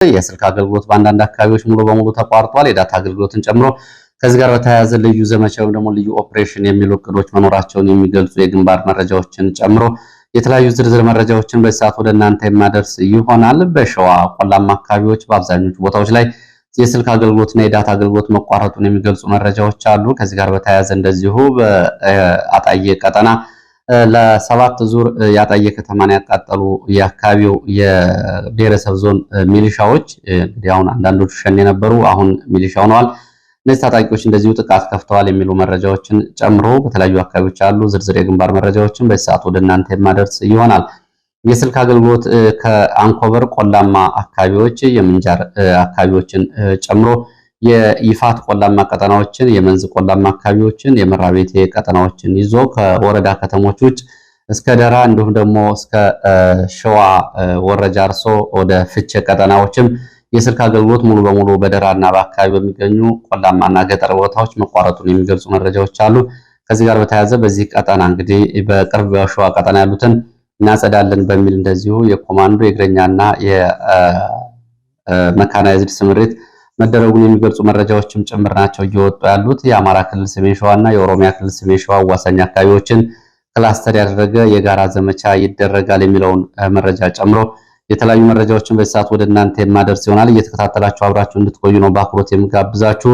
የስልክ አገልግሎት በአንዳንድ አካባቢዎች ሙሉ በሙሉ ተቋርጧል። የዳታ አገልግሎትን ጨምሮ ከዚህ ጋር በተያያዘ ልዩ ዘመቻ ወይም ደግሞ ልዩ ኦፕሬሽን የሚሉ እቅዶች መኖራቸውን የሚገልጹ የግንባር መረጃዎችን ጨምሮ የተለያዩ ዝርዝር መረጃዎችን በሰዓት ወደ እናንተ የማደርስ ይሆናል። በሸዋ ቆላማ አካባቢዎች በአብዛኞቹ ቦታዎች ላይ የስልክ አገልግሎትና የዳታ አገልግሎት መቋረጡን የሚገልጹ መረጃዎች አሉ። ከዚህ ጋር በተያያዘ እንደዚሁ በአጣዬ ቀጠና ለሰባት ዙር ያጣየ ከተማን ያቃጠሉ የአካባቢው የብሔረሰብ ዞን ሚሊሻዎች እንግዲህ አሁን አንዳንዶቹ ሸኔ ነበሩ፣ አሁን ሚሊሻ ሆነዋል። እነዚህ ታጣቂዎች እንደዚሁ ጥቃት ከፍተዋል የሚሉ መረጃዎችን ጨምሮ በተለያዩ አካባቢዎች ያሉ ዝርዝር የግንባር መረጃዎችን በሰዓት ወደ እናንተ የማደርስ ይሆናል። የስልክ አገልግሎት ከአንኮበር ቆላማ አካባቢዎች የምንጃር አካባቢዎችን ጨምሮ የይፋት ቆላማ ቀጠናዎችን፣ የመንዝ ቆላማ አካባቢዎችን፣ የመራቤቴ ቀጠናዎችን ይዞ ከወረዳ ከተሞች ውጭ እስከ ደራ እንዲሁም ደግሞ እስከ ሸዋ ወረጃ አርሶ ወደ ፍቼ ቀጠናዎችም የስልክ አገልግሎት ሙሉ በሙሉ በደራና በአካባቢ በሚገኙ ቆላማና ገጠር ቦታዎች መቋረጡን የሚገልጹ መረጃዎች አሉ። ከዚህ ጋር በተያያዘ በዚህ ቀጠና እንግዲህ በቅርብ በሸዋ ቀጠና ያሉትን እናጸዳለን በሚል እንደዚሁ የኮማንዶ የእግረኛና የመካናይዝድ ስምሪት መደረጉን የሚገልጹ መረጃዎችም ጭምር ናቸው እየወጡ ያሉት። የአማራ ክልል ሰሜን ሸዋና የኦሮሚያ ክልል ሰሜን ሸዋ አዋሳኝ አካባቢዎችን ክላስተር ያደረገ የጋራ ዘመቻ ይደረጋል የሚለውን መረጃ ጨምሮ የተለያዩ መረጃዎችን በሰዓት ወደ እናንተ የማደርስ ይሆናል። እየተከታተላችሁ አብራችሁ እንድትቆዩ ነው በአክብሮት የምጋብዛችሁ።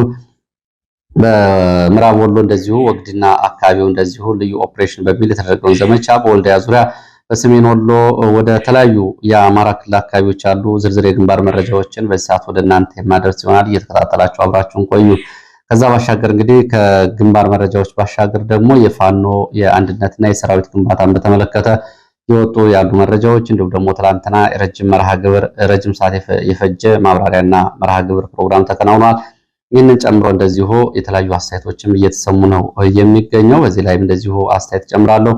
በምዕራብ ወሎ እንደዚሁ ወግድና አካባቢው እንደዚሁ ልዩ ኦፕሬሽን በሚል የተደረገውን ዘመቻ በወልዲያ ዙሪያ በሰሜን ወሎ ወደ ተለያዩ የአማራ ክልል አካባቢዎች ያሉ ዝርዝር የግንባር መረጃዎችን በሰዓት ወደ እናንተ የማደርስ ይሆናል። እየተከታተላችሁ አብራችሁን ቆዩ። ከዛ ባሻገር እንግዲህ ከግንባር መረጃዎች ባሻገር ደግሞ የፋኖ የአንድነትና የሰራዊት ግንባታን በተመለከተ የወጡ ያሉ መረጃዎች እንዲሁም ደግሞ ትላንትና ረጅም ሰዓት የፈጀ ማብራሪያና መርሃ ግብር ፕሮግራም ተከናውኗል። ይህንን ጨምሮ እንደዚሁ የተለያዩ አስተያየቶችም እየተሰሙ ነው የሚገኘው። በዚህ ላይም እንደዚሁ አስተያየት ጨምራለሁ።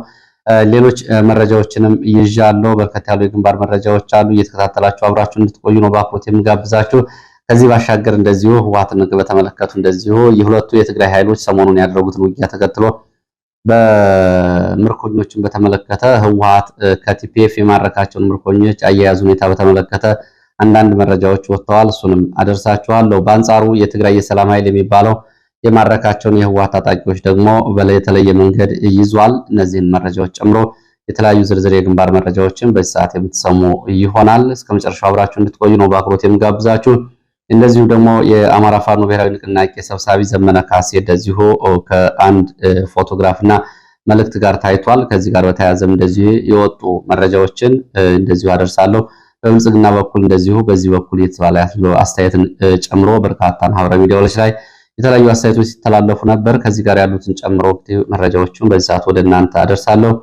ሌሎች መረጃዎችንም ይዣለሁ። በርከት ያሉ የግንባር መረጃዎች አሉ። እየተከታተላችሁ አብራችሁ እንድትቆዩ ነው በአክብሮት የምጋብዛችሁ። ከዚህ ባሻገር እንደዚሁ ህወሓትን በተመለከቱ እንደዚሁ የሁለቱ የትግራይ ኃይሎች ሰሞኑን ያደረጉትን ውጊያ ተከትሎ በምርኮኞችን በተመለከተ ህወሓት ከቲፒኤፍ የማረካቸውን ምርኮኞች አያያዝ ሁኔታ በተመለከተ አንዳንድ መረጃዎች ወጥተዋል። እሱንም አደርሳችኋለሁ። በአንጻሩ የትግራይ የሰላም ኃይል የሚባለው የማረካቸውን የህወሓት ታጣቂዎች ደግሞ በተለየ መንገድ ይዟል። እነዚህን መረጃዎች ጨምሮ የተለያዩ ዝርዝር የግንባር መረጃዎችን በዚህ ሰዓት የምትሰሙ ይሆናል። እስከ መጨረሻው አብራችሁ እንድትቆዩ ነው በአክብሮት የምጋብዛችሁ። እንደዚሁ ደግሞ የአማራ ፋኖ ብሔራዊ ንቅናቄ ሰብሳቢ ዘመነ ካሴ እንደዚሁ ከአንድ ፎቶግራፍና መልእክት ጋር ታይቷል። ከዚህ ጋር በተያያዘም እንደዚሁ የወጡ መረጃዎችን እንደዚሁ አደርሳለሁ። በብልጽግና በኩል እንደዚሁ በዚህ በኩል የተባለ ያለው አስተያየትን ጨምሮ በርካታ ማህበራዊ ሚዲያዎች ላይ የተለያዩ አስተያየቶች ሲተላለፉ ነበር። ከዚህ ጋር ያሉትን ጨምሮ መረጃዎችን በዚህ ሰዓት ወደ እናንተ አደርሳለሁ።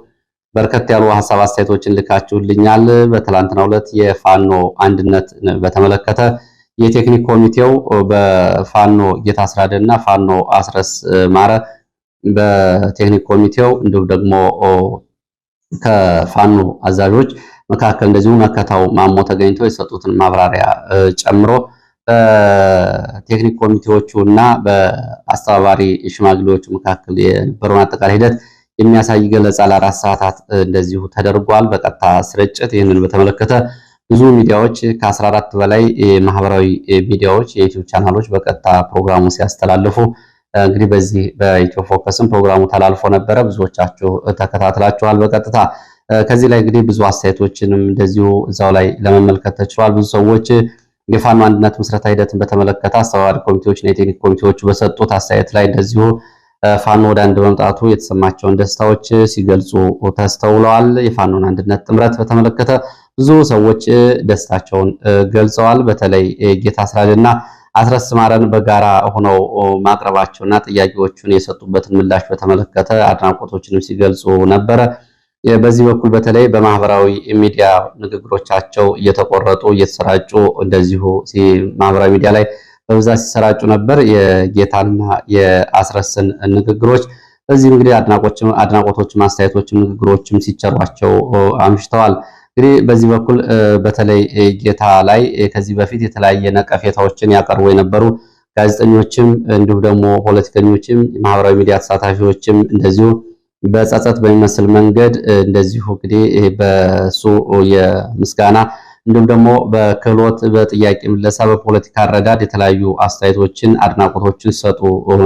በርከት ያሉ ሀሳብ አስተያየቶችን ልካችሁልኛል። በትላንትናው ዕለት የፋኖ አንድነት በተመለከተ የቴክኒክ ኮሚቴው በፋኖ ጌታስራደና ፋኖ አስረስ ማረ በቴክኒክ ኮሚቴው እንዲሁም ደግሞ ከፋኖ አዛዦች መካከል እንደዚሁ መከታው ማሞ ተገኝተው የሰጡትን ማብራሪያ ጨምሮ በቴክኒክ ኮሚቴዎቹ እና በአስተባባሪ ሽማግሌዎቹ መካከል የነበረውን አጠቃላይ ሂደት የሚያሳይ ገለጻ ለ4 ሰዓታት እንደዚሁ ተደርጓል በቀጥታ ስርጭት። ይህንን በተመለከተ ብዙ ሚዲያዎች ከ14 በላይ ማህበራዊ ሚዲያዎች የዩቲዩብ ቻናሎች በቀጥታ ፕሮግራሙ ሲያስተላልፉ እንግዲህ በዚህ በኢትዮ ፎከስም ፕሮግራሙ ተላልፎ ነበረ። ብዙዎቻችሁ ተከታትላችኋል በቀጥታ። ከዚህ ላይ እንግዲህ ብዙ አስተያየቶችንም እንደዚሁ እዛው ላይ ለመመልከት ተችሏል። ብዙ ሰዎች የፋኖ አንድነት ምስረታ ሂደትን በተመለከተ አስተባባሪ ኮሚቴዎችና የቴክኒክ ኮሚቴዎቹ በሰጡት አስተያየት ላይ እንደዚሁ ፋኖ ወደ አንድ መምጣቱ የተሰማቸውን ደስታዎች ሲገልጹ ተስተውለዋል። የፋኖን አንድነት ጥምረት በተመለከተ ብዙ ሰዎች ደስታቸውን ገልጸዋል። በተለይ ጌታስራደና አስረስ ማረን በጋራ ሆነው ማቅረባቸውና ጥያቄዎቹን የሰጡበትን ምላሽ በተመለከተ አድናቆቶችንም ሲገልጹ ነበረ። በዚህ በኩል በተለይ በማህበራዊ ሚዲያ ንግግሮቻቸው እየተቆረጡ እየተሰራጩ እንደዚሁ ማህበራዊ ሚዲያ ላይ በብዛት ሲሰራጩ ነበር የጌታና የአስረስን ንግግሮች። በዚህ እንግዲህ አድናቆቶችም አስተያየቶችም ንግግሮችም ሲቸሯቸው አምሽተዋል። እንግዲህ በዚህ በኩል በተለይ ጌታ ላይ ከዚህ በፊት የተለያየ ነቀፌታዎችን ያቀርቡ የነበሩ ጋዜጠኞችም እንዲሁም ደግሞ ፖለቲከኞችም ማህበራዊ ሚዲያ ተሳታፊዎችም እንደዚሁ በጸጸት በሚመስል መንገድ እንደዚሁ እንግዲህ በሱ የምስጋና እንዲሁም ደግሞ በክህሎት በጥያቄ ምለሳ በፖለቲካ አረዳድ የተለያዩ አስተያየቶችን አድናቆቶችን ሲሰጡ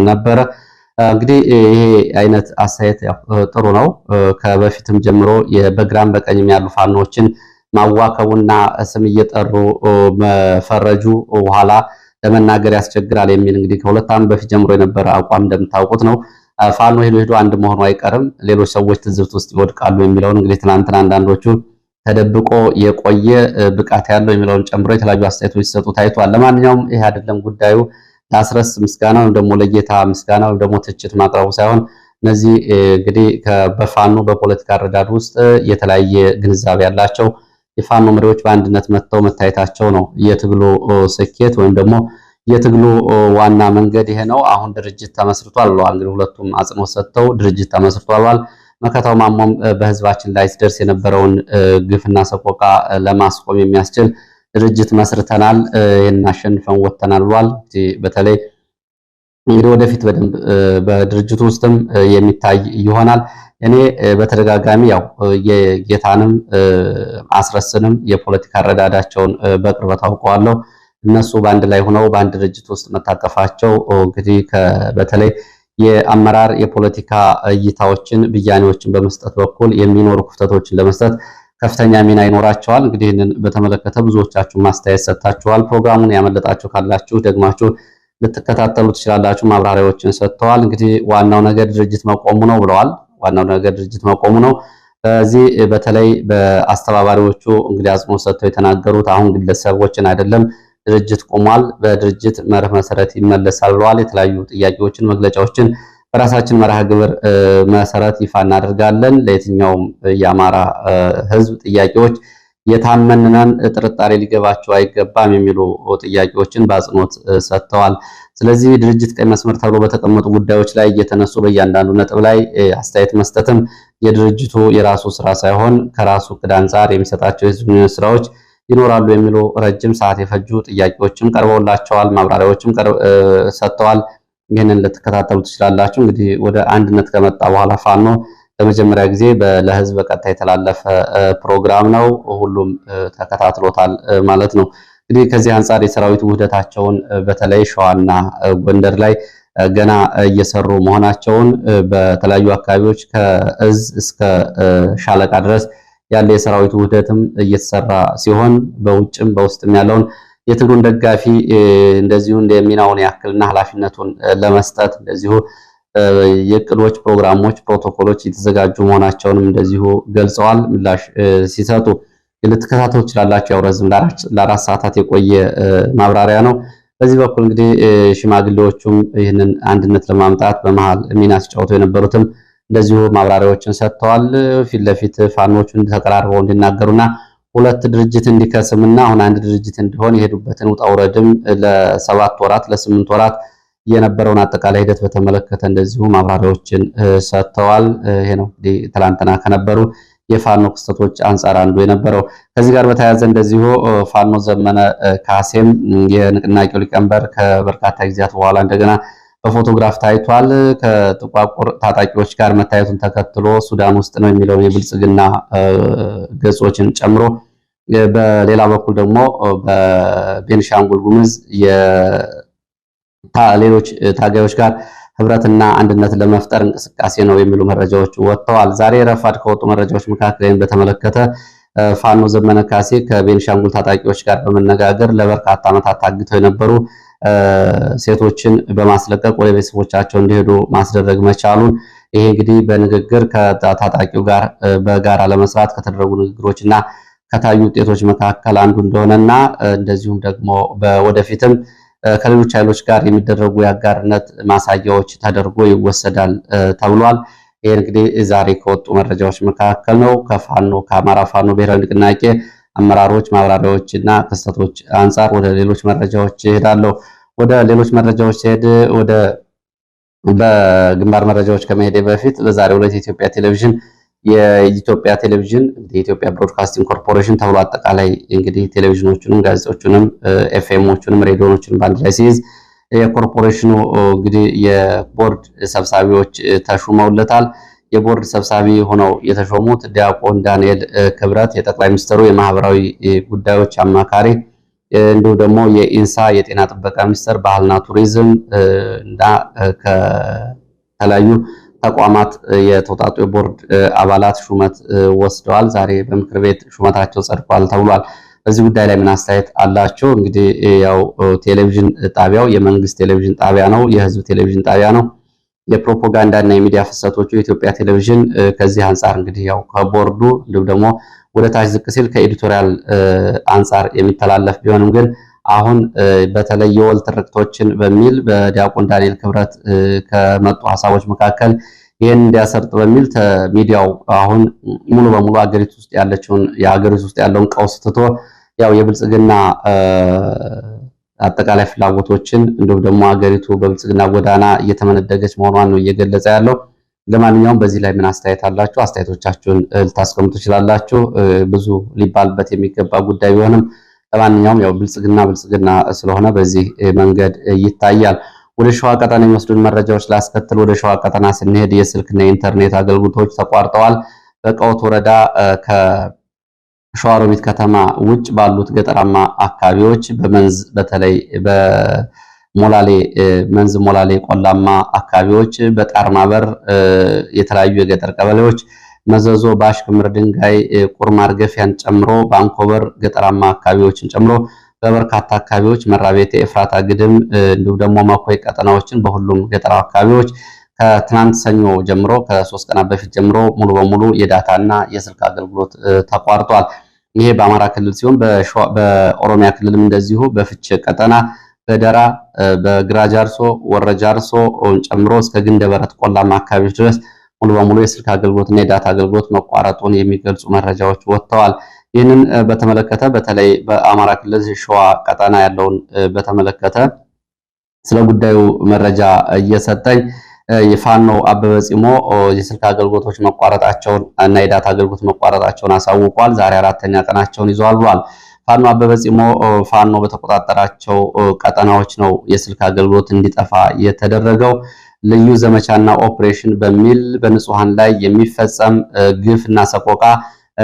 ነበረ። እንግዲህ ይሄ አይነት አስተያየት ጥሩ ነው። ከበፊትም ጀምሮ በግራም በቀኝም ያሉ ፋኖችን ማዋከቡና ስም እየጠሩ መፈረጁ ኋላ ለመናገር ያስቸግራል የሚል እንግዲህ ከሁለት ዓመት በፊት ጀምሮ የነበረ አቋም እንደምታውቁት ነው። ፋኖ ሄዶ አንድ መሆኑ አይቀርም፣ ሌሎች ሰዎች ትዝብት ውስጥ ይወድቃሉ የሚለውን እንግዲህ ትናንትና አንዳንዶቹ ተደብቆ የቆየ ብቃት ያለው የሚለውን ጨምሮ የተለያዩ አስተያየቶች ሲሰጡ ታይቷል። ለማንኛውም ይሄ አይደለም ጉዳዩ። ለአስረስ ምስጋና ወይም ደግሞ ለጌታ ምስጋና ወይም ደግሞ ትችት ማቅረቡ ሳይሆን እነዚህ እንግዲህ በፋኖ በፖለቲካ አረዳድ ውስጥ የተለያየ ግንዛቤ ያላቸው የፋኖ መሪዎች በአንድነት መጥተው መታየታቸው ነው የትግሉ ስኬት ወይም ደግሞ የትግሉ ዋና መንገድ ይሄ ነው። አሁን ድርጅት ተመስርቷል ብለዋል። እንግዲህ ሁለቱም አጽንኦት ሰጥተው ድርጅት ተመስርቷል ብለዋል። መከታው ማሞም በህዝባችን ላይ ሲደርስ የነበረውን ግፍና ሰቆቃ ለማስቆም የሚያስችል ድርጅት መስርተናል፣ ይህን አሸንፈን ወጥተናል ብሏል። በተለይ እንግዲህ ወደፊት በደንብ በድርጅቱ ውስጥም የሚታይ ይሆናል። እኔ በተደጋጋሚ ያው የጌታንም አስረስንም የፖለቲካ አረዳዳቸውን በቅርበት አውቀዋለሁ። እነሱ በአንድ ላይ ሆነው በአንድ ድርጅት ውስጥ መታቀፋቸው እንግዲህ በተለይ የአመራር የፖለቲካ እይታዎችን ብያኔዎችን በመስጠት በኩል የሚኖሩ ክፍተቶችን ለመስጠት ከፍተኛ ሚና ይኖራቸዋል። እንግዲህ ይህንን በተመለከተ ብዙዎቻችሁ ማስተያየት ሰጥታችኋል። ፕሮግራሙን ያመለጣችሁ ካላችሁ ደግማችሁ ልትከታተሉ ትችላላችሁ። ማብራሪያዎችን ሰጥተዋል። እንግዲህ ዋናው ነገር ድርጅት መቆሙ ነው ብለዋል። ዋናው ነገር ድርጅት መቆሙ ነው። በዚህ በተለይ በአስተባባሪዎቹ እንግዲህ አጽንኦት ሰጥተው የተናገሩት አሁን ግለሰቦችን አይደለም ድርጅት ቆሟል፣ በድርጅት መርህ መሰረት ይመለሳል ብለዋል። የተለያዩ ጥያቄዎችን መግለጫዎችን በራሳችን መርሃ ግብር መሰረት ይፋ እናደርጋለን። ለየትኛውም የአማራ ሕዝብ ጥያቄዎች የታመንነን ጥርጣሬ ሊገባቸው አይገባም የሚሉ ጥያቄዎችን በአጽንኦት ሰጥተዋል። ስለዚህ ድርጅት ቀይ መስመር ተብሎ በተቀመጡ ጉዳዮች ላይ እየተነሱ በእያንዳንዱ ነጥብ ላይ አስተያየት መስጠትም የድርጅቱ የራሱ ስራ ሳይሆን ከራሱ ዕቅድ አንጻር የሚሰጣቸው የህዝብ ስራዎች ይኖራሉ የሚሉ ረጅም ሰዓት የፈጁ ጥያቄዎችም ቀርበውላቸዋል። ማብራሪያዎችም ሰጥተዋል። ይህንን ልትከታተሉ ትችላላችሁ። እንግዲህ ወደ አንድነት ከመጣ በኋላ ፋኖ ለመጀመሪያ ጊዜ ለህዝብ በቀጥታ የተላለፈ ፕሮግራም ነው። ሁሉም ተከታትሎታል ማለት ነው። እንግዲህ ከዚህ አንጻር የሰራዊት ውህደታቸውን በተለይ ሸዋና ጎንደር ላይ ገና እየሰሩ መሆናቸውን በተለያዩ አካባቢዎች ከእዝ እስከ ሻለቃ ድረስ ያለ የሰራዊት ውህደትም እየተሰራ ሲሆን በውጭም በውስጥም ያለውን የትግሉን ደጋፊ እንደዚሁ እንደሚናውን ያክልና ኃላፊነቱን ለመስጠት እንደዚሁ የቅዶች ፕሮግራሞች፣ ፕሮቶኮሎች የተዘጋጁ መሆናቸውንም እንደዚሁ ገልጸዋል። ምላሽ ሲሰጡ ልትከታተሉ ትችላላችሁ። ያው ረዝም ለአራት ሰዓታት የቆየ ማብራሪያ ነው። በዚህ በኩል እንግዲህ ሽማግሌዎቹም ይህንን አንድነት ለማምጣት በመሃል ሚና ሲጫወቱ የነበሩትም እንደዚሁ ማብራሪያዎችን ሰጥተዋል። ፊት ለፊት ፋኖቹን ተቀራርበው እንዲናገሩና ሁለት ድርጅት እንዲከስምና አሁን አንድ ድርጅት እንዲሆን የሄዱበትን ውጣ ውረድም ለ7 ወራት ለ8 ወራት የነበረውን አጠቃላይ ሂደት በተመለከተ እንደዚሁ ማብራሪያዎችን ሰጥተዋል። ይሄ ነው እንግዲህ ትላንትና ከነበሩ የፋኖ ክስተቶች አንጻር አንዱ የነበረው። ከዚህ ጋር በተያያዘ እንደዚሁ ፋኖ ዘመነ ካሴም የንቅናቄው ሊቀመንበር ከበርካታ ጊዜያት በኋላ እንደገና በፎቶግራፍ ታይቷል። ከጥቋቁር ታጣቂዎች ጋር መታየቱን ተከትሎ ሱዳን ውስጥ ነው የሚለውን የብልጽግና ገጾችን ጨምሮ በሌላ በኩል ደግሞ በቤንሻንጉል ጉሙዝ ሌሎች ታጋዮች ጋር ህብረትና አንድነት ለመፍጠር እንቅስቃሴ ነው የሚሉ መረጃዎች ወጥተዋል። ዛሬ ረፋድ ከወጡ መረጃዎች መካከል በተመለከተ ፋኖ ዘመነ ካሴ ከቤንሻንጉል ታጣቂዎች ጋር በመነጋገር ለበርካታ ዓመታት ታግተው የነበሩ ሴቶችን በማስለቀቅ ወደ ቤተሰቦቻቸው እንዲሄዱ ማስደረግ መቻሉን ይሄ እንግዲህ በንግግር ከታጣቂው ጋር በጋራ ለመስራት ከተደረጉ ንግግሮችና ከታዩ ውጤቶች መካከል አንዱ እንደሆነና እንደዚሁም ደግሞ ወደፊትም ከሌሎች ኃይሎች ጋር የሚደረጉ የአጋርነት ማሳያዎች ተደርጎ ይወሰዳል ተብሏል። ይሄ እንግዲህ ዛሬ ከወጡ መረጃዎች መካከል ነው። ከአማራ ፋኖ ብሔራዊ ንቅናቄ አመራሮች ማብራሪያዎችና ክስተቶች አንጻር ወደ ሌሎች መረጃዎች እሄዳለሁ። ወደ ሌሎች መረጃዎች ሲሄድ በግንባር መረጃዎች ከመሄዴ በፊት በዛሬው ዕለት የኢትዮጵያ ቴሌቪዥን የኢትዮጵያ ብሮድካስቲንግ ኮርፖሬሽን ተብሎ አጠቃላይ እንግዲህ ቴሌቪዥኖቹንም ጋዜጦቹንም ኤፍኤሞቹንም ሬዲዮኖቹንም በአንድ ላይ ሲይዝ የኮርፖሬሽኑ እንግዲህ የቦርድ ሰብሳቢዎች ተሹመውለታል። የቦርድ ሰብሳቢ ሆነው የተሾሙት ዲያቆን ዳንኤል ክብረት የጠቅላይ ሚኒስትሩ የማህበራዊ ጉዳዮች አማካሪ እንዲሁ ደግሞ የኢንሳ የጤና ጥበቃ ሚኒስቴር ባህልና ቱሪዝም እና ከተለያዩ ተቋማት የተውጣጡ የቦርድ አባላት ሹመት ወስደዋል። ዛሬ በምክር ቤት ሹመታቸው ጸድቋል ተብሏል። በዚህ ጉዳይ ላይ ምን አስተያየት አላቸው? እንግዲህ ያው ቴሌቪዥን ጣቢያው የመንግስት ቴሌቪዥን ጣቢያ ነው፣ የህዝብ ቴሌቪዥን ጣቢያ ነው። የፕሮፓጋንዳ እና የሚዲያ ፍሰቶቹ የኢትዮጵያ ቴሌቪዥን ከዚህ አንጻር እንግዲህ ያው ከቦርዱ እንዲሁም ደግሞ ወደ ታች ዝቅ ሲል ከኤዲቶሪያል አንጻር የሚተላለፍ ቢሆንም ግን አሁን በተለይ የወል ትርክቶችን በሚል በዲያቆን ዳንኤል ክብረት ከመጡ ሀሳቦች መካከል ይህን እንዲያሰርጥ በሚል ሚዲያው አሁን ሙሉ በሙሉ አገሪቱ ውስጥ ያለችውን የሀገሪቱ ውስጥ ያለውን ቀውስ ትቶ ያው የብልጽግና አጠቃላይ ፍላጎቶችን እንዲሁም ደግሞ ሀገሪቱ በብልጽግና ጎዳና እየተመነደገች መሆኗን ነው እየገለጸ ያለው። ለማንኛውም በዚህ ላይ ምን አስተያየት አላችሁ? አስተያየቶቻችሁን ልታስቀምጡ ትችላላችሁ። ብዙ ሊባልበት የሚገባ ጉዳይ ቢሆንም ለማንኛውም ያው ብልጽግና ስለሆነ በዚህ መንገድ ይታያል። ወደ ሸዋ ቀጠና የሚወስዱን መረጃዎች ላስከትል። ወደ ሸዋ ቀጠና ስንሄድ የስልክና የኢንተርኔት አገልግሎቶች ተቋርጠዋል። በቀወት ወረዳ ከሸዋሮቢት ከተማ ውጭ ባሉት ገጠራማ አካባቢዎች በመንዝ በተለይ በሞላሌ መንዝ ሞላሌ ቆላማ አካባቢዎች በጣርማበር የተለያዩ የገጠር ቀበሌዎች መዘዞ ባሽ ክምር ድንጋይ ቁርማር ገፊያን ጨምሮ ባንኮበር ገጠራማ አካባቢዎችን ጨምሮ በበርካታ አካባቢዎች መራቤቴ ኤፍራታ ግድም እንዲሁም ደግሞ መኮይ ቀጠናዎችን በሁሉም ገጠር አካባቢዎች ከትናንት ሰኞ ጀምሮ ከ3 ቀናት በፊት ጀምሮ ሙሉ በሙሉ የዳታና የስልክ አገልግሎት ተቋርጧል። ይሄ በአማራ ክልል ሲሆን በኦሮሚያ ክልልም እንደዚሁ በፍቼ ቀጠና በደራ በግራጃርሶ ወረጃርሶ ጨምሮ እስከ ግንደበረት ቆላማ አካባቢዎች ድረስ ሙሉ በሙሉ የስልክ አገልግሎትና የዳታ አገልግሎት መቋረጡን የሚገልጹ መረጃዎች ወጥተዋል። ይህንን በተመለከተ በተለይ በአማራ ክልል ሸዋ ቀጠና ያለውን በተመለከተ ስለ ጉዳዩ መረጃ እየሰጠኝ የፋኖ አበበ ጺሞ የስልክ አገልግሎቶች መቋረጣቸውን እና የዳታ አገልግሎት መቋረጣቸውን አሳውቋል። ዛሬ 4ኛ ቀናቸውን ይዘዋል ብሏል። ፋኖ አበበ ጺሞ ፋኖ በተቆጣጠራቸው ቀጠናዎች ነው የስልክ አገልግሎት እንዲጠፋ የተደረገው። ልዩ ዘመቻና ኦፕሬሽን በሚል በንጹሃን ላይ የሚፈጸም ግፍና ሰቆቃ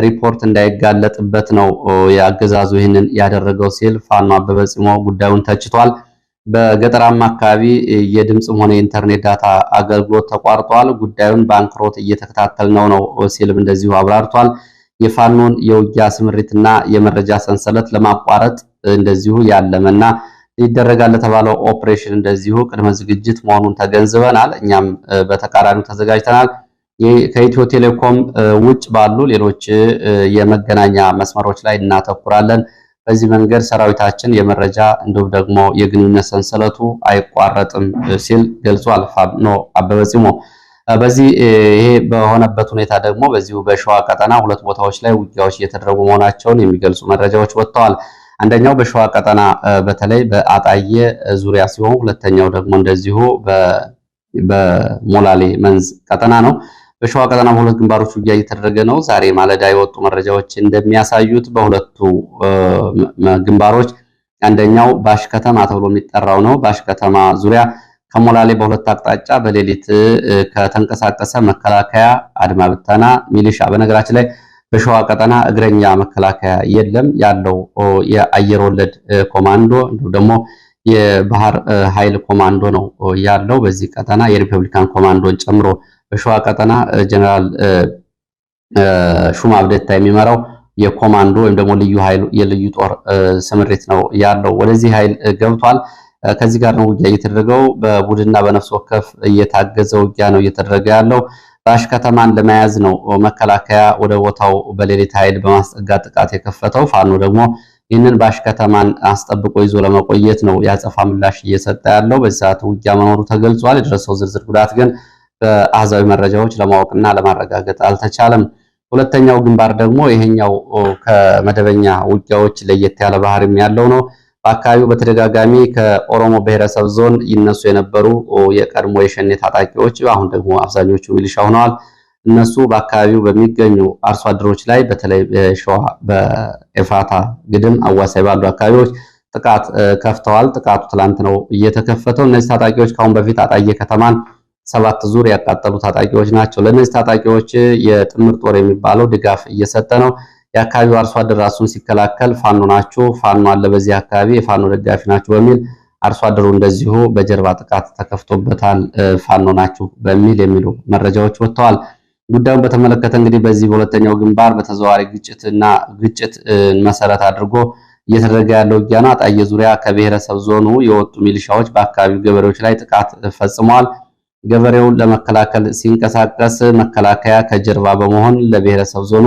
ሪፖርት እንዳይጋለጥበት ነው ያገዛዙ ይህንን ያደረገው ሲል ፋኖ አበበ ጺሞ ጉዳዩን ተችቷል። በገጠራማ አካባቢ የድምጽም ሆነ የኢንተርኔት ዳታ አገልግሎት ተቋርጧል። ጉዳዩን በአንክሮት እየተከታተልነው ነው ሲልም እንደዚሁ አብራርቷል። የፋኖን የውጊያ ስምሪትና የመረጃ ሰንሰለት ለማቋረጥ እንደዚሁ ያለመና ይደረጋል ለተባለው ኦፕሬሽን እንደዚሁ ቅድመ ዝግጅት መሆኑን ተገንዝበናል። እኛም በተቃራኒው ተዘጋጅተናል። ከኢትዮ ቴሌኮም ውጭ ባሉ ሌሎች የመገናኛ መስመሮች ላይ እናተኩራለን። በዚህ መንገድ ሰራዊታችን የመረጃ እንዲሁም ደግሞ የግንኙነት ሰንሰለቱ አይቋረጥም ሲል ገልጿል ፋኖ አበበ ጺሞ። በዚህ ይሄ በሆነበት ሁኔታ ደግሞ በዚሁ በሸዋ ቀጠና 2 ቦታዎች ላይ ውጊያዎች እየተደረጉ መሆናቸውን የሚገልጹ መረጃዎች ወጥተዋል። አንደኛው በሸዋ ቀጠና በተለይ በአጣየ ዙሪያ ሲሆን ሁለተኛው ደግሞ እንደዚሁ በሞላሌ መንዝ ቀጠና ነው። በሸዋ ቀጠና በሁለት ግንባሮች ውጊያ እየተደረገ ነው። ዛሬ ማለዳ የወጡ መረጃዎች እንደሚያሳዩት በሁለቱ ግንባሮች አንደኛው ባሽ ከተማ ተብሎ የሚጠራው ነው። ባሽ ከተማ ዙሪያ ከሞላሌ በሁለት አቅጣጫ በሌሊት ከተንቀሳቀሰ መከላከያ፣ አድማ ብተና፣ ሚሊሻ በነገራችን ላይ በሸዋ ቀጠና እግረኛ መከላከያ የለም። ያለው የአየር ወለድ ኮማንዶ እንዲሁም ደግሞ የባህር ኃይል ኮማንዶ ነው ያለው። በዚህ ቀጠና የሪፐብሊካን ኮማንዶን ጨምሮ በሸዋ ቀጠና ጀነራል ሹማ አብደታ የሚመራው የኮማንዶ ወይም ደግሞ ልዩ ኃይል የልዩ ጦር ስምሪት ነው ያለው። ወደዚህ ኃይል ገብቷል። ከዚህ ጋር ነው ውጊያ እየተደረገው። በቡድንና በነፍስ ወከፍ እየታገዘ ውጊያ ነው እየተደረገ ያለው። ባሽ ከተማን ለመያዝ ነው መከላከያ ወደ ቦታው በሌሊት ኃይል በማስጠጋት ጥቃት የከፈተው። ፋኖ ደግሞ ይህንን ባሽ ከተማን አስጠብቆ ይዞ ለመቆየት ነው ያጸፋ ምላሽ እየሰጠ ያለው። በዚህ ሰዓት ውጊያ መኖሩ ተገልጿል። የደረሰው ዝርዝር ጉዳት ግን በአሃዛዊ መረጃዎች ለማወቅና ለማረጋገጥ አልተቻለም። ሁለተኛው ግንባር ደግሞ ይሄኛው ከመደበኛ ውጊያዎች ለየት ያለ ባህሪም ያለው ነው። በአካባቢው በተደጋጋሚ ከኦሮሞ ብሔረሰብ ዞን ይነሱ የነበሩ የቀድሞ የሸኔ ታጣቂዎች አሁን ደግሞ አብዛኞቹ ሚሊሻ ሆነዋል። እነሱ በአካባቢው በሚገኙ አርሶ አደሮች ላይ በተለይ በሸዋ በኤፍራታ ግድም አዋሳኝ ባሉ አካባቢዎች ጥቃት ከፍተዋል። ጥቃቱ ትላንት ነው እየተከፈተው። እነዚህ ታጣቂዎች ከአሁን በፊት አጣዬ ከተማን 7 ዙር ያቃጠሉ ታጣቂዎች ናቸው። ለእነዚህ ታጣቂዎች የጥምር ጦር የሚባለው ድጋፍ እየሰጠ ነው። የአካባቢው አርሶ አደር ራሱን ሲከላከል ፋኖ ናችሁ፣ ፋኖ አለ በዚህ አካባቢ፣ የፋኖ ደጋፊ ናችሁ በሚል አርሶ አደሩ እንደዚሁ በጀርባ ጥቃት ተከፍቶበታል፣ ፋኖ ናችሁ በሚል የሚሉ መረጃዎች ወጥተዋል። ጉዳዩን በተመለከተ እንግዲህ በዚህ በሁለተኛው ግንባር በተዘዋዋሪ ግጭት መሰረት አድርጎ እየተደረገ ያለው ውጊያ ነው። አጣዬ ዙሪያ ከብሔረሰብ ዞኑ የወጡ ሚሊሻዎች በአካባቢው ገበሬዎች ላይ ጥቃት ፈጽመዋል። ገበሬውን ለመከላከል ሲንቀሳቀስ መከላከያ ከጀርባ በመሆን ለብሔረሰብ ዞኑ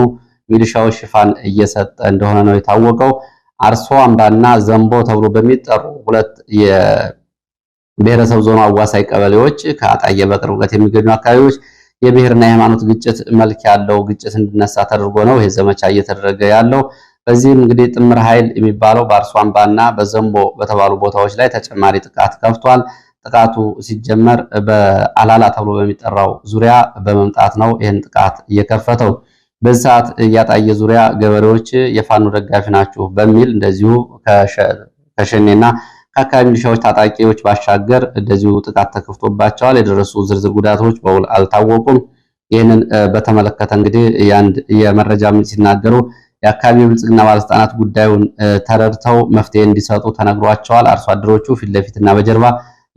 ሚሊሻዎች ሽፋን እየሰጠ እንደሆነ ነው የታወቀው። አርሶ አምባና ዘንቦ ተብሎ በሚጠሩ ሁለት የብሔረሰብ ዞኑ አዋሳኝ ቀበሌዎች ከአጣዬ በቅርብ ርቀት የሚገኙ አካባቢዎች የብሔርና የሃይማኖት ግጭት መልክ ያለው ግጭት እንዲነሳ ተደርጎ ነው ይሄ ዘመቻ እየተደረገ ያለው። በዚህም እንግዲህ ጥምር ኃይል የሚባለው በአርሶ አምባና በዘንቦ በተባሉ ቦታዎች ላይ ተጨማሪ ጥቃት ከፍቷል። ጥቃቱ ሲጀመር በአላላ ተብሎ በሚጠራው ዙሪያ በመምጣት ነው ይህን ጥቃት እየከፈተው። በዚህ ሰዓት ያጣየ ዙሪያ ገበሬዎች የፋኖ ደጋፊ ናችሁ በሚል እንደዚሁ ከሸኔና ከአካባቢ ሚሊሻዎች ታጣቂዎች ባሻገር እንደዚሁ ጥቃት ተከፍቶባቸዋል። የደረሱ ዝርዝር ጉዳቶች በውል አልታወቁም። ይህንን በተመለከተ እንግዲህ የመረጃ ምንጭ ሲናገሩ የአካባቢው ብልጽግና ባለስልጣናት ጉዳዩን ተረድተው መፍትሄ እንዲሰጡ ተነግሯቸዋል። አርሶ አደሮቹ ፊት ለፊትና በጀርባ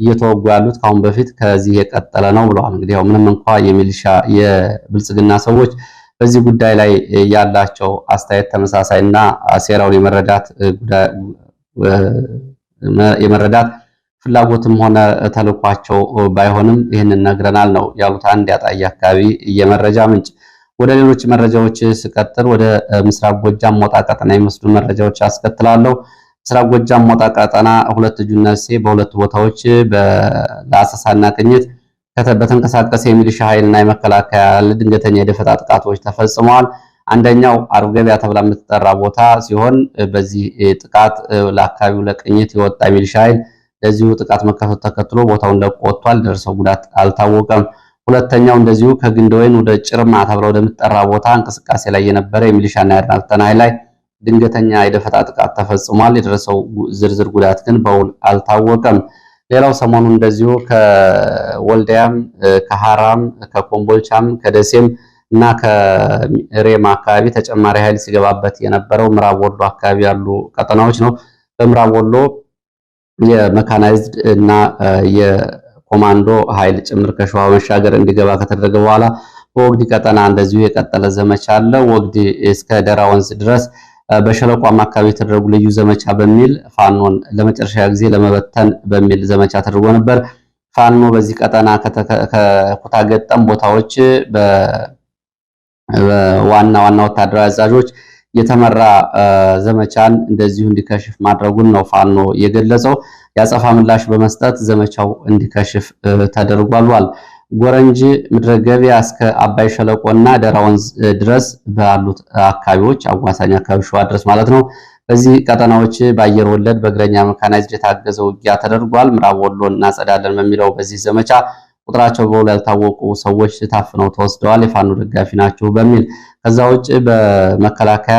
እየተወጉ ያሉት ከአሁን በፊት ከዚህ የቀጠለ ነው ብለዋል። እንግዲህ ያው ምንም እንኳ የሚሊሻ የብልጽግና ሰዎች በዚህ ጉዳይ ላይ ያላቸው አስተያየት ተመሳሳይና ሴራውን የመረዳት ፍላጎትም ሆነ ተልኳቸው ባይሆንም ይህንን ነግረናል ነው ያሉት አንድ ያጣየ አካባቢ የመረጃ ምንጭ። ወደ ሌሎች መረጃዎች ስቀጥል ወደ ምስራቅ ጎጃም ሞጣ ቀጠና የሚወስዱ መረጃዎች አስከትላለሁ። ምስራቅ ጎጃም ሞጣ ቀጠና ሁለት ጁነሴ በሁለት ቦታዎች ለአሰሳና ቅኝት በተንቀሳቀሰ የሚሊሻ ኃይልና የመከላከያ ድንገተኛ የደፈጣ ጥቃቶች ተፈጽመዋል። አንደኛው አርብ ገበያ ተብላ የምትጠራ ቦታ ሲሆን በዚህ ጥቃት ለአካባቢው ለቅኝት የወጣ ሚሊሻ ኃይል ለዚሁ ጥቃት መከፈቱ ተከትሎ ቦታውን ለቆ ወጥቷል። ደርሰው ጉዳት አልታወቀም። ሁለተኛው እንደዚሁ ከግንደወይን ወደ ጭርማ ተብላ ወደምትጠራ ቦታ እንቅስቃሴ ላይ የነበረ የሚሊሻና የአድማ ብተና ኃይል ላይ ድንገተኛ የደፈጣ ጥቃት ተፈጽሟል። የደረሰው ዝርዝር ጉዳት ግን በውል አልታወቀም። ሌላው ሰሞኑን እንደዚሁ ከወልዲያም ከሐራም ከኮምቦልቻም ከደሴም እና ከሬማ አካባቢ ተጨማሪ ኃይል ሲገባበት የነበረው ምዕራብ ወሎ አካባቢ ያሉ ቀጠናዎች ነው። በምዕራብ ወሎ የመካናይዝድ እና የኮማንዶ ኃይል ጭምር ከሸዋ መሻገር እንዲገባ ከተደረገ በኋላ በወግዲ ቀጠና እንደዚሁ የቀጠለ ዘመቻ አለ። ወግዲ እስከ ደራ ወንዝ ድረስ በሸለቋም አካባቢ የተደረጉ ልዩ ዘመቻ በሚል ፋኖን ለመጨረሻ ጊዜ ለመበተን በሚል ዘመቻ ተደርጎ ነበር። ፋኖ በዚህ ቀጠና ከኩታ ገጠም ቦታዎች በዋና ወታደራዊ አዛዦች የተመራ ዘመቻን እንደዚሁ እንዲከሽፍ ማድረጉን ነው ፋኖ የገለጸው። ያጸፋ ምላሽ በመስጠት ዘመቻው እንዲከሽፍ ተደርጓል። ጎረንጂ ምድረ ገበያ እስከ አባይ ሸለቆና ደራ ወንዝ ድረስ ባሉት አካባቢዎች አዋሳኝ አካባቢ ሸዋ ድረስ ማለት ነው። በዚህ ቀጠናዎች በአየር ወለድ በእግረኛ መካናይዝድ የታገዘ ውጊያ ተደርጓል። ምዕራብ ወሎን እናጸዳለን በሚለው በዚህ ዘመቻ ቁጥራቸው በውል ያልታወቁ ሰዎች ታፍነው ተወስደዋል። የፋኖ ደጋፊ ናቸው በሚል ከዛ ውጭ በመከላከያ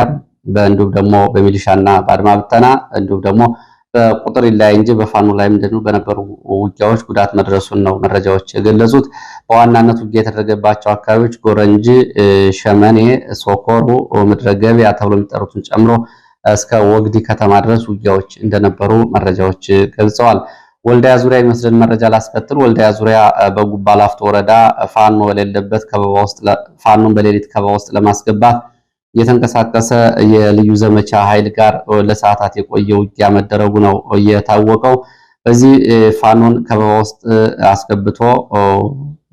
እንዲሁም ደግሞ በሚሊሻና በአድማ ብተና እንዲሁም ደግሞ በቁጥር ላይ እንጂ በፋኖ ላይ ምንድነው በነበሩ ውጊያዎች ጉዳት መድረሱን ነው መረጃዎች የገለጹት። በዋናነት ውጊያ የተደረገባቸው አካባቢዎች ጎረንጂ፣ ሸመኔ፣ ሶኮሩ፣ ምድረ ገበያ ተብሎ የሚጠሩትን ጨምሮ እስከ ወግዲ ከተማ ድረስ ውጊያዎች እንደነበሩ መረጃዎች ገልጸዋል። ወልዳያ ዙሪያ የሚወስደን መረጃ ላስከትል። ወልዳያ ዙሪያ በጉባ ላፍቶ ወረዳ ፋኖ በሌለበት ፋኖን በሌሊት ከበባ ውስጥ ለማስገባት የተንቀሳቀሰ የልዩ ዘመቻ ኃይል ጋር ለሰዓታት የቆየ ውጊያ መደረጉ ነው የታወቀው። በዚህ ፋኖን ከበባ ውስጥ አስገብቶ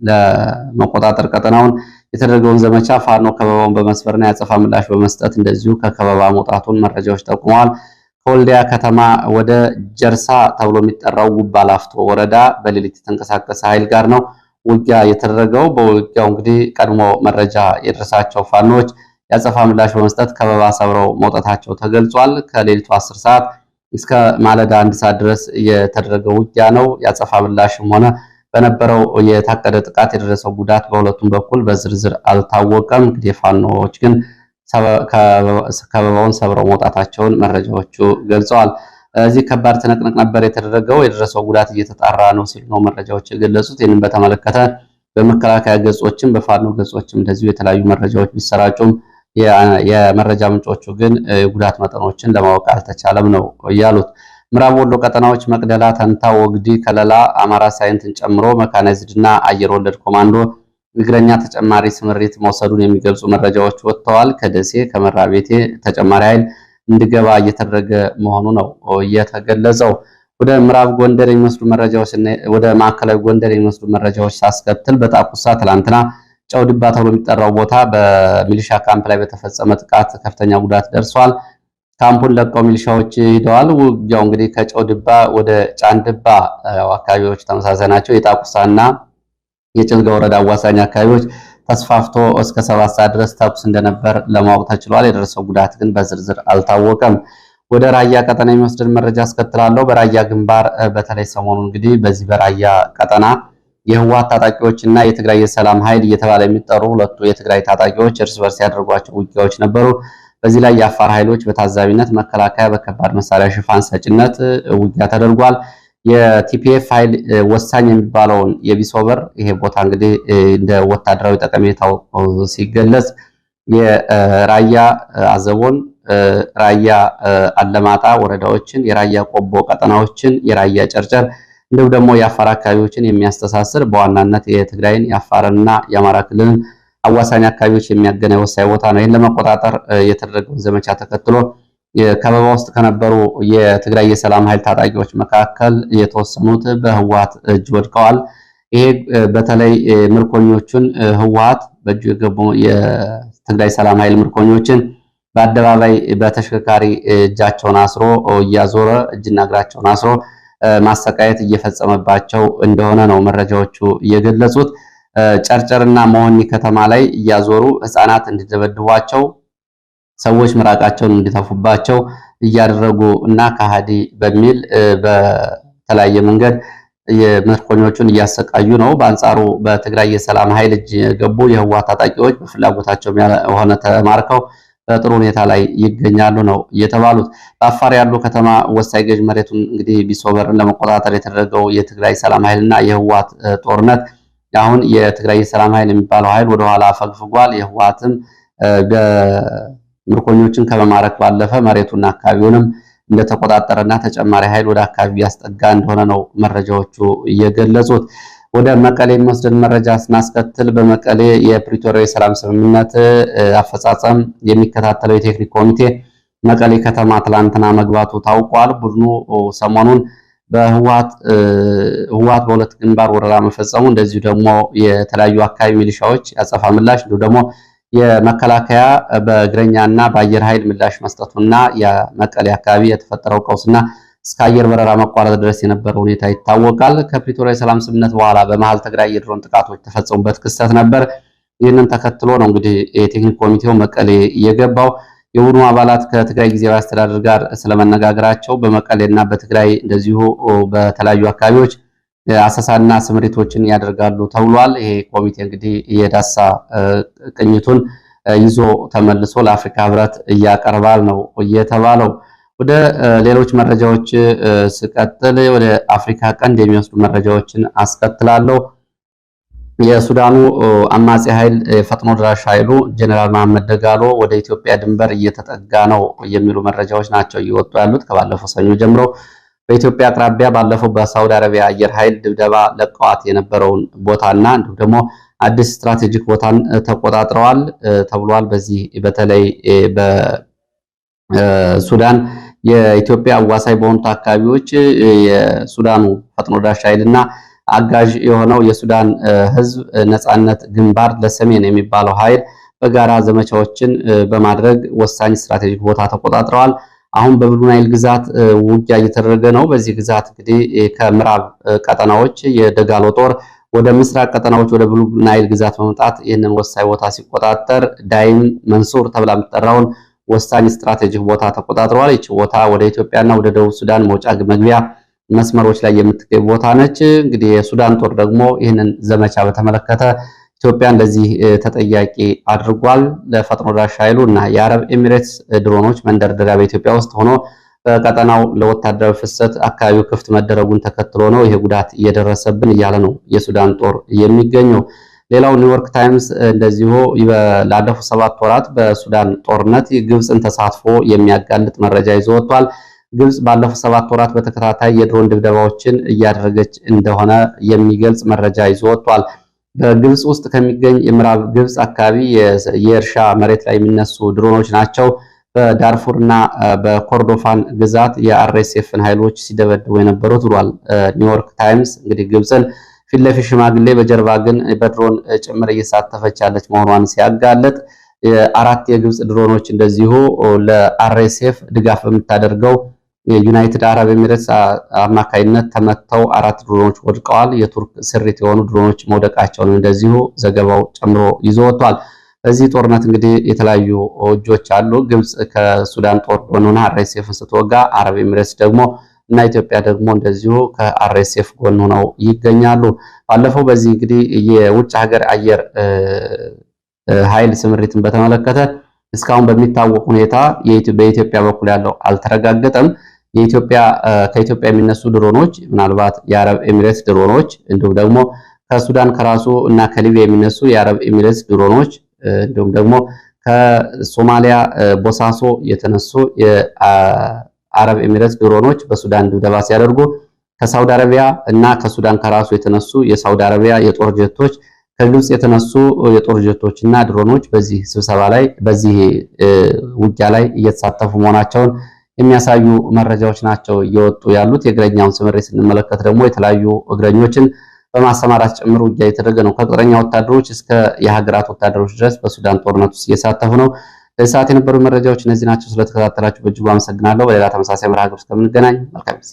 ለመቆጣጠር ቀጠናውን የተደረገውን ዘመቻ ፋኖ ከበባውን በመስፈርና ያጸፋ ምላሽ በመስጠት እንደዚሁ ከከበባ መውጣቱን መረጃዎች ጠቁመዋል። ከወልዲያ ከተማ ወደ ጀርሳ ተብሎ የሚጠራው ጉባ ላፍቶ ወረዳ በሌሊት የተንቀሳቀሰ ኃይል ጋር ነው ውጊያ የተደረገው። በውጊያው እንግዲህ ቀድሞ መረጃ የደረሳቸው ፋኖች ያጸፋ ምላሽ በመስጠት ከበባ ሰብረው መውጣታቸው ተገልጿል። ከሌሊቱ 10 ሰዓት እስከ ማለዳ 1 ሰዓት ድረስ የተደረገው ውጊያ ነው። ያጸፋ ምላሽም ሆነ በነበረው የታቀደ ጥቃት የደረሰው ጉዳት በሁለቱም በኩል በዝርዝር አልታወቀም። እንግዲህ ፋኖዎች ግን ከበባውን ሰብረው መውጣታቸውን መረጃዎቹ ገልጸዋል። እዚህ ከባድ ትንቅንቅ ነበር የተደረገው። የደረሰው ጉዳት እየተጣራ ነው ሲሉ ነው መረጃዎች የገለጹት። ይህንን በተመለከተ በመከላከያ ገጾችም በፋኖ ገጾችም እንደዚሁ የተለያዩ መረጃዎች ቢሰራጩም የመረጃ ምንጮቹ ግን የጉዳት መጠኖችን ለማወቅ አልተቻለም ነው ያሉት። ምዕራብ ወሎ ቀጠናዎች መቅደላ፣ ተንታ፣ ወግዲ፣ ከለላ፣ አማራ ሳይንትን ጨምሮ መካናይዝድ እና አየር ወለድ ኮማንዶ እግረኛ ተጨማሪ ስምሪት መውሰዱን የሚገልጹ መረጃዎች ወጥተዋል። ከደሴ ከመራቤቴ ተጨማሪ ኃይል እንዲገባ እየተደረገ መሆኑ ነው የተገለጸው። ወደ ምዕራብ ጎንደር የሚወስዱ መረጃዎች ወደ ማዕከላዊ ጎንደር የሚወስዱ መረጃዎች ሳስከትል በጣቁሳ ትላንትና ጨው ድባ ተብሎ የሚጠራው ቦታ በሚሊሻ ካምፕ ላይ በተፈጸመ ጥቃት ከፍተኛ ጉዳት ደርሷል። ካምፑን ለቀው ሚሊሻዎች ሂደዋል። ውጊያው እንግዲህ ከጨው ድባ ወደ ጫንድባ አካባቢዎች ተመሳሳይ ናቸው። የጣቁሳና የጭልጋ ወረዳ አዋሳኝ አካባቢዎች ተስፋፍቶ እስከ 7 ሰዓት ድረስ ተኩስ እንደነበር ለማወቅ ተችሏል። የደረሰው ጉዳት ግን በዝርዝር አልታወቀም። ወደ ራያ ቀጠና የሚወስድን መረጃ አስከትላለሁ። በራያ ግንባር በተለይ ሰሞኑ እንግዲህ በዚህ በራያ ቀጠና የህወሓት ታጣቂዎች እና የትግራይ የሰላም ኃይል እየተባለ የሚጠሩ ሁለቱ የትግራይ ታጣቂዎች እርስ በርስ ያደርጓቸው ውጊያዎች ነበሩ። በዚህ ላይ የአፋር ኃይሎች በታዛቢነት፣ መከላከያ በከባድ መሳሪያ ሽፋን ሰጭነት ውጊያ ተደርጓል። የቲፒኤፍ ኃይል ወሳኝ የሚባለውን የቢሶበር ይሄ ቦታ እንግዲህ እንደ ወታደራዊ ጠቀሜታው ሲገለጽ የራያ አዘቦን፣ ራያ አለማጣ ወረዳዎችን፣ የራያ ቆቦ ቀጠናዎችን፣ የራያ ጨርጨር እንዲሁም ደግሞ የአፋር አካባቢዎችን የሚያስተሳስር በዋናነት የትግራይን የአፋርንና የአማራ ክልልን አዋሳኝ አካባቢዎች የሚያገናኝ ወሳኝ ቦታ ነው። ይህን ለመቆጣጠር የተደረገውን ዘመቻ ተከትሎ ከበባ ውስጥ ከነበሩ የትግራይ የሰላም ኃይል ታጣቂዎች መካከል የተወሰኑት በህወሓት እጅ ወድቀዋል። ይሄ በተለይ ምርኮኞቹን ህወሓት በእጁ የገቡ የትግራይ ሰላም ኃይል ምርኮኞችን በአደባባይ በተሽከርካሪ እጃቸውን አስሮ እያዞረ እጅና እግራቸውን አስሮ ማሰቃየት እየፈጸመባቸው እንደሆነ ነው መረጃዎቹ የገለጹት። ጨርጨርና መሆኒ ከተማ ላይ እያዞሩ ህፃናት እንዲደበድቧቸው፣ ሰዎች ምራቃቸውን እንዲተፉባቸው እያደረጉ እና ከሃዲ በሚል በተለያየ መንገድ የምርኮኞቹን እያሰቃዩ ነው። በአንጻሩ በትግራይ የሰላም ኃይል እጅ የገቡ የህወሓት ታጣቂዎች በፍላጎታቸው ሆነ ተማርከው በጥሩ ሁኔታ ላይ ይገኛሉ ነው የተባሉት። በአፋር ያሉ ከተማ ወሳኝ ገዥ መሬቱን እንግዲህ ቢሶበርን ለመቆጣጠር የተደረገው የትግራይ ሰላም ኃይልና የህወሓት ጦርነት አሁን የትግራይ ሰላም ኃይል የሚባለው ኃይል ወደኋላ አፈግፍጓል። የህወሓትም ምርኮኞችን ከመማረክ ባለፈ መሬቱና አካባቢውንም እንደተቆጣጠረና ተጨማሪ ኃይል ወደ አካባቢ ያስጠጋ እንደሆነ ነው መረጃዎቹ እየገለጹት። ወደ መቀሌ የሚወስድን መረጃ ስናስከትል በመቀሌ የፕሪቶሪያ የሰላም ስምምነት አፈጻጸም የሚከታተለው የቴክኒክ ኮሚቴ መቀሌ ከተማ ትላንትና መግባቱ ታውቋል። ቡድኑ ሰሞኑን በህወሓት በሁለት ግንባር ወረራ መፈጸሙ እንደዚሁ ደግሞ የተለያዩ አካባቢ ሚሊሻዎች ያጸፋ ምላሽ እንዲሁ ደግሞ የመከላከያ በእግረኛና በአየር ኃይል ምላሽ መስጠቱና የመቀሌ አካባቢ የተፈጠረው ቀውስና እስከ አየር በረራ መቋረጥ ድረስ የነበረው ሁኔታ ይታወቃል። ከፕሪቶሪያ የሰላም ስምምነት በኋላ በመሃል ትግራይ የድሮን ጥቃቶች ተፈጸሙበት ክስተት ነበር። ይህንን ተከትሎ ነው እንግዲህ የቴክኒክ ኮሚቴው መቀሌ የገባው። የቡድኑ አባላት ከትግራይ ጊዜያዊ አስተዳደር ጋር ስለመነጋገራቸው በመቀሌና በትግራይ እንደዚሁ በተለያዩ አካባቢዎች አሰሳና ስምሪቶችን ያደርጋሉ ተብሏል። ይሄ ኮሚቴ እንግዲህ የዳሳ ቅኝቱን ይዞ ተመልሶ ለአፍሪካ ህብረት እያቀርባል ነው የተባለው። ወደ ሌሎች መረጃዎች ስቀጥል ወደ አፍሪካ ቀንድ የሚወስዱ መረጃዎችን አስከትላለሁ። የሱዳኑ አማጺ ኃይል የፈጥኖ ድራሽ ኃይሉ ጀነራል መሐመድ ደጋሎ ወደ ኢትዮጵያ ድንበር እየተጠጋ ነው የሚሉ መረጃዎች ናቸው እየወጡ ያሉት። ከባለፈው ሰኞ ጀምሮ በኢትዮጵያ አቅራቢያ ባለፈው በሳውዲ አረቢያ አየር ኃይል ድብደባ ለቀዋት የነበረውን ቦታና እንዲሁም ደግሞ አዲስ ስትራቴጂክ ቦታን ተቆጣጥረዋል ተብሏል። በዚህ በተለይ በሱዳን የኢትዮጵያ አዋሳኝ በሆኑት አካባቢዎች የሱዳኑ ፈጥኖ ደራሽ ኃይልና አጋዥ የሆነው የሱዳን ህዝብ ነጻነት ግንባር ለሰሜን የሚባለው ኃይል በጋራ ዘመቻዎችን በማድረግ ወሳኝ ስትራቴጂክ ቦታ ተቆጣጥረዋል። አሁን በብሉ ናይል ግዛት ውጊያ እየተደረገ ነው። በዚህ ግዛት እንግዲህ ከምዕራብ ቀጠናዎች የደጋሎ ጦር ወደ ምስራቅ ቀጠናዎች ወደ ብሉ ናይል ግዛት በመምጣት ይህንን ወሳኝ ቦታ ሲቆጣጠር ዳይም መንሱር ተብላ የምትጠራውን ወሳኝ ስትራቴጂክ ቦታ ተቆጣጥረዋል። ይህች ቦታ ወደ ኢትዮጵያና ወደ ደቡብ ሱዳን መውጫ መግቢያ መስመሮች ላይ የምትገኝ ቦታ ነች። እንግዲህ የሱዳን ጦር ደግሞ ይህንን ዘመቻ በተመለከተ ኢትዮጵያን ለዚህ ተጠያቂ አድርጓል። ለፈጥኖ ደራሽ ኃይሉ እና የአረብ ኤሚሬትስ ድሮኖች መንደርደሪያ በኢትዮጵያ ውስጥ ሆኖ በቀጠናው ለወታደራዊ ፍሰት አካባቢው ክፍት መደረጉን ተከትሎ ነው ይሄ ጉዳት እየደረሰብን እያለ ነው የሱዳን ጦር የሚገኘው። ሌላው ኒውዮርክ ታይምስ እንደዚሁ ላለፉት 7 ወራት በሱዳን ጦርነት ግብፅን ተሳትፎ የሚያጋልጥ መረጃ ይዞ ወጥቷል። ግብፅ ባለፉት 7 ወራት በተከታታይ የድሮን ድብደባዎችን እያደረገች እንደሆነ የሚገልጽ መረጃ ይዞ ወጥቷል። በግብፅ ውስጥ ከሚገኝ የምዕራብ ግብፅ አካባቢ የእርሻ መሬት ላይ የሚነሱ ድሮኖች ናቸው በዳርፉርና በኮርዶፋን ግዛት የአርኤስኤፍን ኃይሎች ሲደበድቡ የነበሩት ብሏል ኒውዮርክ ታይምስ። እንግዲህ ግብፅን ፊት ለፊት ሽማግሌ በጀርባ ግን በድሮን ጭምር እየሳተፈች ያለች መሆኗን ሲያጋለጥ 4 የግብፅ ድሮኖች እንደዚሁ ለአርኤስኤፍ ድጋፍ በምታደርገው የዩናይትድ አረብ ኤሚሬትስ አማካይነት ተመተው 4 ድሮኖች ወድቀዋል። የቱርክ ስሪት የሆኑ ድሮኖች መውደቃቸውን እንደዚሁ ዘገባው ጨምሮ ይዞ ወጥቷል። በዚህ ጦርነት እንግዲህ የተለያዩ እጆች አሉ። ግብፅ ከሱዳን ጦር ጎን ሆና አርኤስኤፍን ስትወጋ፣ አረብ ኤሚሬትስ ደግሞ እና ኢትዮጵያ ደግሞ እንደዚሁ ከአርኤስኤፍ ጎን ሆነው ይገኛሉ። ባለፈው በዚህ እንግዲህ የውጭ ሀገር አየር ኃይል ስምሪትን በተመለከተ እስካሁን በሚታወቅ ሁኔታ በኢትዮጵያ በኩል ያለው አልተረጋገጠም። ከኢትዮጵያ የሚነሱ ድሮኖች ምናልባት የአረብ ኤሚሬትስ ድሮኖች እንዲሁም ደግሞ ከሱዳን ከራሱ እና ከሊቢያ የሚነሱ የአረብ ኤሚሬትስ ድሮኖች እንዲሁም ደግሞ ከሶማሊያ ቦሳሶ የተነሱ የአረብ ኤሚሬትስ ድሮኖች በሱዳን ድብደባ ሲያደርጉ ከሳውዲ አረቢያ እና ከሱዳን ከራሱ የተነሱ የሳውዲ አረቢያ የጦር ጀቶች ከግብፅ የተነሱ የጦር ጀቶች እና ድሮኖች በዚህ ስብሰባ ላይ በዚህ ውጊያ ላይ እየተሳተፉ መሆናቸውን የሚያሳዩ መረጃዎች ናቸው እየወጡ ያሉት። የእግረኛውን ስምሪት ስንመለከት ደግሞ የተለያዩ እግረኞችን በማሰማራት ጭምር ውጊያ የተደረገ ነው። ከቅጥረኛ ወታደሮች እስከ የሀገራት ወታደሮች ድረስ በሱዳን ጦርነት ውስጥ እየተሳተፉ ነው። ለዚህ ሰዓት የነበሩ መረጃዎች እነዚህ ናቸው። ስለተከታተላችሁ በእጅጉ አመሰግናለሁ። በሌላ ተመሳሳይ መርሃ ግብር እስከምንገናኝ መልካም ጊዜ